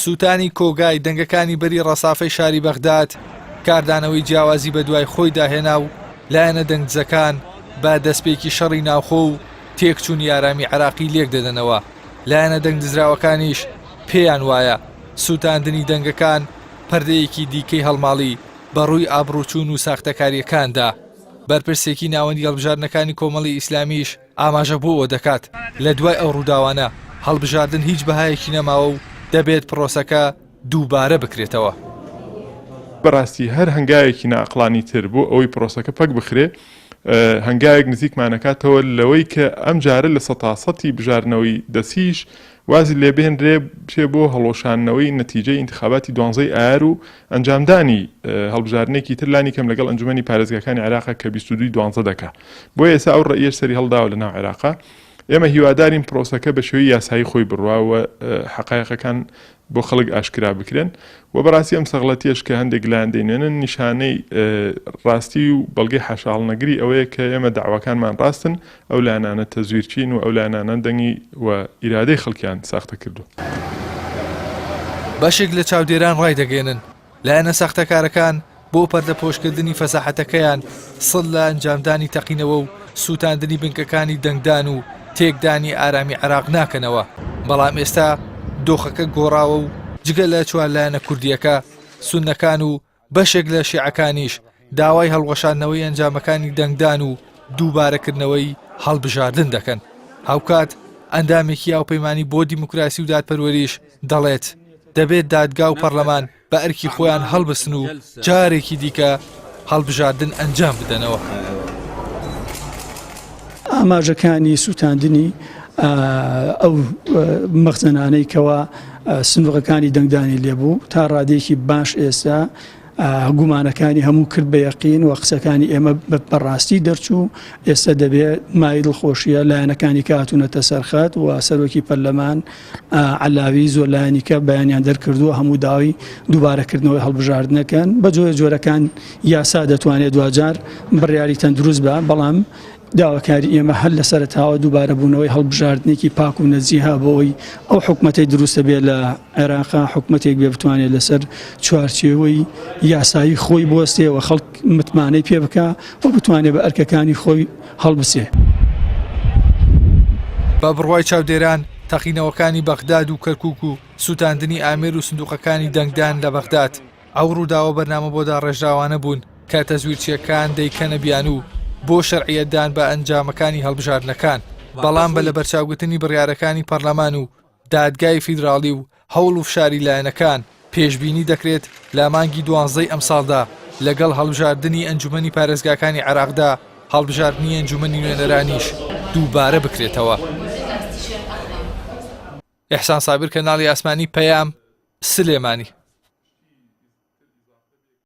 سووتانی کۆگای دەنگەکانی بەری ڕەسافەی شاری بەغداد کاردانەوەی جیاوازی بە دوای خۆی داهێنا و لایەنە دەنگجەکان با دەستپێکی شەڕی ناوخۆ و تێکچوونی ئارامی عێراقی لێک دەدەنەوە. لایەنە دەنگ دزراوەکانیش پێیان وایە سووتاندنی دەنگەکان پەردەیەکی دیکەی هەڵماڵی بەڕووی ئابڕوچوون و ساختەکاریەکاندا. بەرپرسێکی ناوەندی هەڵبژاردنەکانی کۆمەڵی ئیسلامیش ئاماژە بۆ ئەوە دەکات لە دوای ئەو ڕووداوانە هەڵبژاردن هیچ بەهایەکی نەماوە و دەبێت پرۆسەکە دووبارە بکرێتەوە. بەڕاستی هەر هەنگایەکی ناعقلانی تر بۆ ئەوەی پرۆسەکە پەک بخرێ هەنگایەک نزیکمانەکاتەوە لەوەی کە ئەم جارە لە سەتاسەتی بژارنەوەی دەسیش وازی لێبێنرێ پێ بۆ هەڵۆشانەوەی نەتیجەی انتخاباتی 12 ئایار و ئەنجامدانی هەڵبژارنێکی تر لانی کەم لەگەڵ ئەنجومەنی پارێزگاکانی عێراق کە 22/12 دەکات. بۆ ئێستا ئەو ڕەئیەش سەری هەڵداوە لە ناو عێراقا. ئێمە هیوادارین پرۆسەکە بە شێوەی یاسایی خۆی بڕواوە حقایقەکان بۆ خەڵک ئاشکرا بکرێن و بەڕاستی ئەم سەغڵەتیەش کە هەندێک لایەن دەینێنن نیشانەی ڕاستی و بەڵگەی حەشاڵنەگری ئەوەیە کە ئێمە داواکانمان ڕاستن ئەو لایەنانە تەزویرچین و ئەو لایەنانە دەنگی و ئیرادەی خەڵکیان ساختە کردو. بەشێک لە چاودێران ڕای دەگەێنن لایەنە ساختەکارەکان بۆ پەردە پۆشکردنی فەساحەتەکەیان سڵ لە ئەنجامدانی تەقینەوە و سووتاندنی بنکەکانی دەنگدان و تێکدانی ئارامی عێراق ناکەنەوە. بەڵام ئێستا دۆخەکە گۆڕاوە و جگە لە چوار لایەنە کوردیەکە سوننەکان و بەشێک لە شیعەکانیش داوای هەڵوەشاندنەوەی ئەنجامەکانی دەنگدان و دووبارەکردنەوەی هەڵبژاردن دەکەن. هاوکات ئەندامێکی یاوپەیمانی بۆ دیموکراسی و دادپەروەریش دەڵێت دەبێت دادگا و پەرلەمان بە ئەرکی خۆیان هەڵبسن و جارێکی دیکە هەڵبژاردن ئەنجام بدەنەوە. ئاماژەکانی سووتاندنی ئەو مەخزەنانەی کەوا سندوقەکانی دەنگدانی لێبوو تا ڕادێکی باش ئێستا گومانەکانی هەموو کرد بە یەقین و قسەکانی ئێمە بەڕاستی دەرچوو. ئێستا دەبێت مای دڵخۆشیە لایەنەکانی کە هاتوونەتە سەرخەت و سەرۆکی پەرلەمان عەلاوی زۆر لایەنی کە بەیانیان دەرکردووە هەموو داوای دووبارەکردنەوەی هەڵبژاردنەکەن بە جۆرەکان یاسا دەتوانێت دوجار بڕیاری تەندروست بە، بەڵام داواکاری ئێمە هەر لە سەرەتاوە دووبارە بوونەوەی هەڵبژاردنێکی پاک و نەزیها بۆەوەی ئەو حکومەتەی دروستە بێت لە عێراقا حکومەتێک بێ بتوانێت لەسەر چوارچێوەی یاسایی خۆی بوەستێەوە خەڵک متمانەی پێ بکە و بتوانێت بە ئەرکەکانی خۆی هەڵبسێ. بە بڕوای چاودێران تەقینەوەکانی بەغداد و کەرکووک و سووتاندنی ئامێر و سندوقەکانی دەنگدان لە بەغداد ئەو ڕووداوە بەرنامە بۆدا ڕێژراوانە بوون کە تەزویرچیەکان دەیکەنە بیان و بۆ شەرعیەتدان بە ئەنجامەکانی هەڵبژاردنەکان. بەڵام بە لە بەرچاوگرتنی بڕیارەکانی پەرلەمان و دادگای فیدراڵی و هەوڵ و فشاری لایەنەکان پێشبینی دەکرێت لە مانگی 12 ئەم ساڵدا لەگەڵ هەڵبژاردننی ئەنجومەنی پارێزگاکانی عێراقدا هەڵبژاردننی ئەنجومەنی نوێنەرانیش دووبارە بکرێتەوە. ئیحسان سابر، کەناڵی ئاسمانی پەیام، سلێمانی.